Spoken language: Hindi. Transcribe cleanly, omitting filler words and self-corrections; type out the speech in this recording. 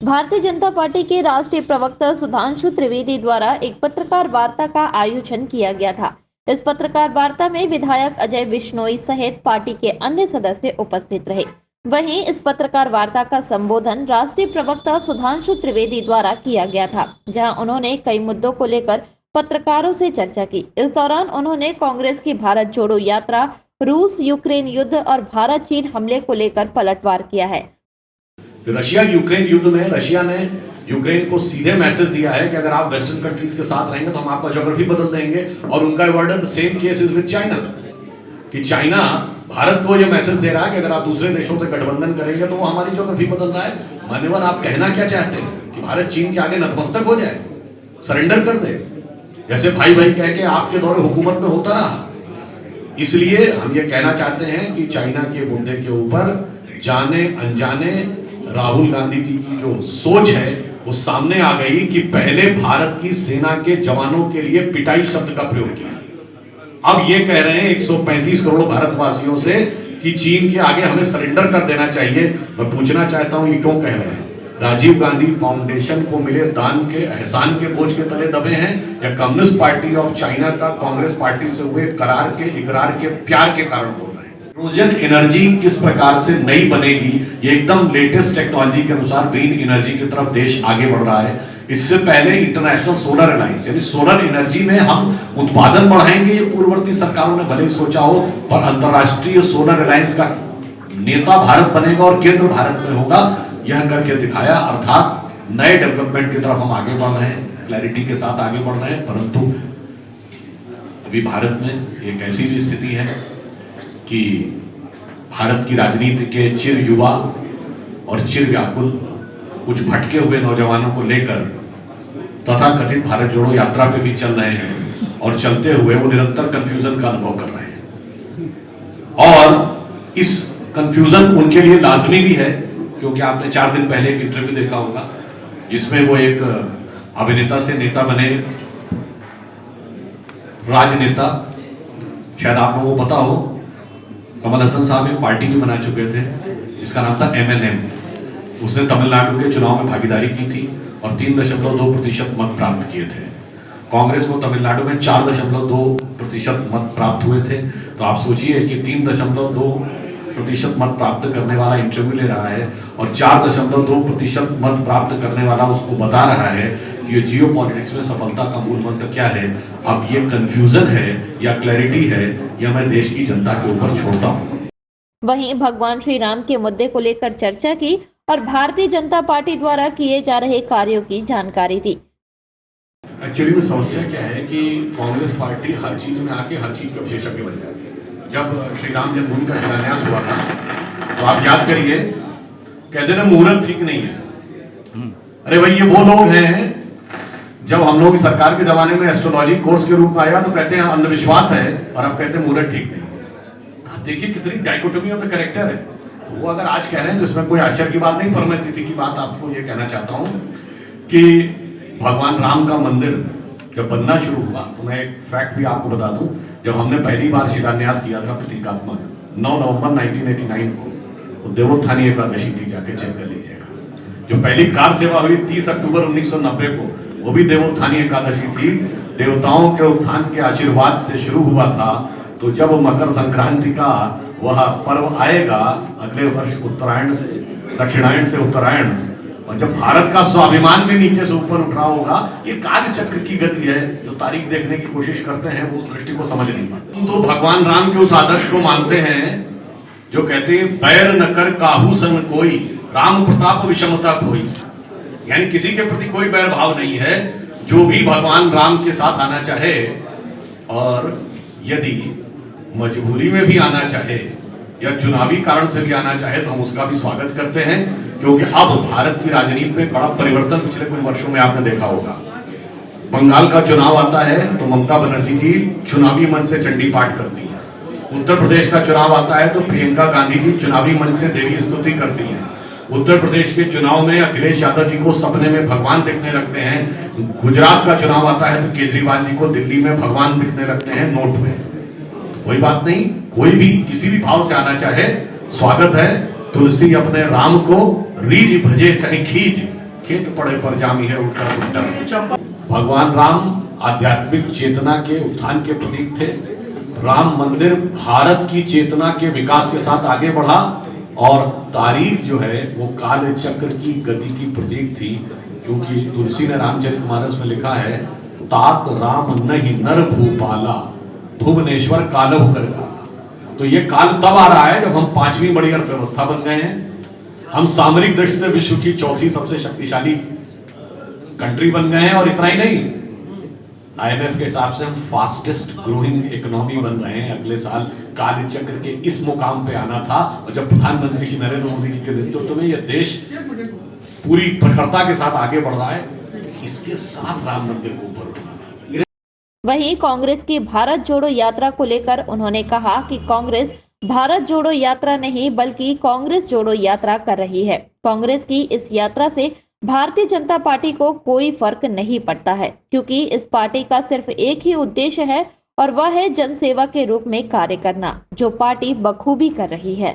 भारतीय जनता पार्टी के राष्ट्रीय प्रवक्ता सुधांशु त्रिवेदी द्वारा एक पत्रकार वार्ता का आयोजन किया गया था। इस पत्रकार वार्ता में विधायक अजय बिश्नोई सहित पार्टी के अन्य सदस्य उपस्थित रहे। वहीं इस पत्रकार वार्ता का संबोधन राष्ट्रीय प्रवक्ता सुधांशु त्रिवेदी द्वारा किया गया था, जहां उन्होंने कई मुद्दों को लेकर पत्रकारों से चर्चा की। इस दौरान उन्होंने कांग्रेस की भारत जोड़ो यात्रा, रूस यूक्रेन युद्ध और भारत चीन हमले को लेकर पलटवार किया है। रशिया यूक्रेन युद्ध में रशिया ने यूक्रेन को सीधे मैसेज दिया है कि अगर आप वेस्टर्न कंट्रीज के साथ रहेंगे तो हम आपका ज्योग्राफी बदल देंगे। और उनका वर्ड है the same case is with China, कि चाइना भारत को यह मैसेज दे रहा है कि अगर आप दूसरे देशों से गठबंधन करेंगे तो वो हमारी ज्योग्राफी बदल रहा है। मान्यवर, आप कहना क्या चाहते हैं कि भारत चीन के आगे नतमस्तक हो जाए, सरेंडर कर दे, जैसे भाई भाई कह के आपके दौरे हुकूमत में होता रहा। इसलिए हम ये कहना चाहते हैं कि चाइना के मुद्दे के ऊपर जाने अनजाने राहुल गांधी जी की जो सोच है वो सामने आ गई कि पहले भारत की सेना के जवानों के लिए पिटाई शब्द का प्रयोग किया। अब ये कह रहे हैं 135 करोड़ भारतवासियों से कि चीन के आगे हमें सरेंडर कर देना चाहिए। मैं पूछना चाहता हूं ये क्यों कह रहे हैं? राजीव गांधी फाउंडेशन को मिले दान के एहसान के बोझ के तले दबे हैं, या कम्युनिस्ट पार्टी ऑफ चाइना का कांग्रेस पार्टी से हुए करार के इकरार के प्यार के कारण बोल रहे हैं? हाइड्रोजन एनर्जी किस प्रकार से नई बनेगी, ये एकदम लेटेस्ट टेक्नोलॉजी के अनुसार ग्रीन एनर्जी की तरफ देश आगे बढ़ रहा है। इससे पहले इंटरनेशनल सोलर अलायंस यानी सोलर एनर्जी में हम उत्पादन बढ़ाएंगे, ये पूर्ववर्ती सरकारों ने भले ही सोचा हो, पर अंतरराष्ट्रीय सोलर अलायंस का नेता भारत बनेगा और केंद्र भारत में होगा, यह करके दिखाया। अर्थात नए डेवलपमेंट की तरफ हम आगे बढ़ रहे हैं, क्लैरिटी के साथ आगे बढ़ रहे हैं। परंतु अभी भारत में एक ऐसी भी स्थिति है कि भारत की राजनीति के चिर युवा और चिर व्याकुल कुछ भटके हुए नौजवानों को लेकर तथा कथित भारत जोड़ो यात्रा पे भी चल रहे हैं, और चलते हुए वो निरंतर कंफ्यूजन का अनुभव कर रहे हैं। और इस कंफ्यूजन उनके लिए लाजमी भी है, क्योंकि आपने 4 दिन पहले एक इंटरव्यू देखा होगा जिसमें वो एक अभिनेता से नेता बने, राजनेता, शायद आप लोगों को पता हो, कमल हसन साहब एक पार्टी भी बना चुके थे जिसका नाम था MNM। उसने तमिलनाडु के चुनाव में भागीदारी की थी और 3.2% मत प्राप्त किए थे। कांग्रेस को तमिलनाडु में 4.2% मत प्राप्त हुए थे। तो आप सोचिए कि 3.2% मत प्राप्त करने वाला इंटरव्यू ले रहा है और 4.2% मत प्राप्त करने वाला उसको बता रहा है कि ये जियो पॉलिटिक्स में सफलता का मूल मंत्र क्या है। अब ये कंफ्यूजन है या क्लैरिटी है, यह मैं देश की जनता के ऊपर छोड़ता हूँ। वहीं भगवान श्री राम के मुद्दे को लेकर चर्चा की और भारतीय जनता पार्टी द्वारा किए जा रहे कार्यों की जानकारी दी। एक्चुअली में समस्या क्या है कि कांग्रेस पार्टी हर चीज में आके हर चीज के विशेषज्ञ बन जाती है। जब श्री राम जन्मभूमि का शिलान्यास हुआ था तो आप याद करिए, कहते ना मुहूर्त ठीक नहीं है। अरे भाई, ये वो लोग हैं, जब हम लोग सरकार के जमाने में एस्ट्रोलॉजी कोर्स के रूप में आया तो कहते हैं अंधविश्वास है, और अब कहते हैं मुहूर्त ठीक नहीं है। देखिए कितनी डाइकोटोमी ऑफ द कैरेक्टर है। तो वो अगर आज कह रहे हैं तो इसमें कोई आश्चर्य की बात नहीं, पर मैं तिथि की बात आपको ये कहना चाहता हूं कि भगवान राम का मंदिर जब बनना शुरू हुआ, तो मैं एक फैक्ट भी आपको बता दूं, जब हमने पहली बार शिलान्यास किया था प्रतीकात्मक 9 नवंबर 1989 को, तो देवोत्थानी एकादशी थी, जाके चेक कर लीजिएगा। जो पहली कार सेवा हुई 30 अक्टूबर 1990 को, वो भी देवोत्थानी एकादशी थी। देवताओं के उत्थान के आशीर्वाद से शुरू हुआ था। तो जब मकर संक्रांति का वह पर्व आएगा अगले वर्ष उत्तरायण से, दक्षिणायन से उत्तरायण, और जब भारत का स्वाभिमान भी नीचे से ऊपर उठ रहा होगा, ये काल चक्र की गति है। जो तारीख देखने की कोशिश करते हैं वो दृष्टि को समझ नहीं पाते। तो भगवान राम के उस आदर्श को मानते हैं जो कहते हैं बैर न कर काहू सन कोई, राम प्रताप विषमता कोई, यानी किसी के प्रति कोई बैर भाव नहीं है। जो भी भगवान राम के साथ आना चाहे और यदि मजबूरी में भी आना चाहे या चुनावी कारण से भी आना चाहे तो हम उसका भी स्वागत करते हैं, क्योंकि अब भारत की राजनीति में बड़ा परिवर्तन पिछले कुछ वर्षों में आपने देखा होगा। बंगाल का चुनाव आता है तो ममता बनर्जी जी चुनावी मंच से चंडी पाठ करती है। उत्तर प्रदेश का चुनाव आता है तो प्रियंका गांधी जी चुनावी मंच से देवी स्तुति करती है। उत्तर प्रदेश के चुनाव में अखिलेश यादव जी को सपने में भगवान दिखने लगते हैं। गुजरात का चुनाव आता है तो केजरीवाल जी को दिल्ली में भगवान दिखने लगते हैं नोट में। कोई बात नहीं, कोई भी किसी भी भाव से आना चाहे स्वागत है। तुलसी अपने राम को रीझ भजे चाहे खींच, खेत पड़े पर जामी है उठकर उठकर। भगवान राम आध्यात्मिक चेतना के उत्थान के प्रतीक थे। राम मंदिर भारत की चेतना के विकास के साथ आगे बढ़ा और तारीख जो है वो काल चक्र की गति की प्रतीक थी, क्योंकि तुलसी ने रामचरितमानस में लिखा है, तात राम नहीं नर भूपाला, भुवनेश्वर कालहु कर काला। तो ये काल तब आ रहा है जब हम 5वीं बड़ी अर्थव्यवस्था बन गए हैं, हम सामरिक दृष्टि से विश्व की 4थी सबसे शक्तिशाली कंट्री बन गए हैं, और इतना ही नहीं, IMF के हिसाब से हम फास्टेस्ट ग्रोइंग इकोनॉमी बन रहे हैं। अगले साल काल चक्र के इस मुकाम पे आना था, और जब प्रधानमंत्री श्री नरेंद्र मोदी जी के नेतृत्व में यह देश पूरी प्रखरता के साथ आगे बढ़ रहा है, इसके साथ राम मंदिर को ऊपर उठाना था। वहीं कांग्रेस की भारत जोड़ो यात्रा को लेकर उन्होंने कहा कि कांग्रेस भारत जोड़ो यात्रा नहीं बल्कि कांग्रेस जोड़ो यात्रा कर रही है। कांग्रेस की इस यात्रा से भारतीय जनता पार्टी को कोई फर्क नहीं पड़ता है, क्योंकि इस पार्टी का सिर्फ एक ही उद्देश्य है और वह है जनसेवा के रूप में कार्य करना, जो पार्टी बखूबी कर रही है।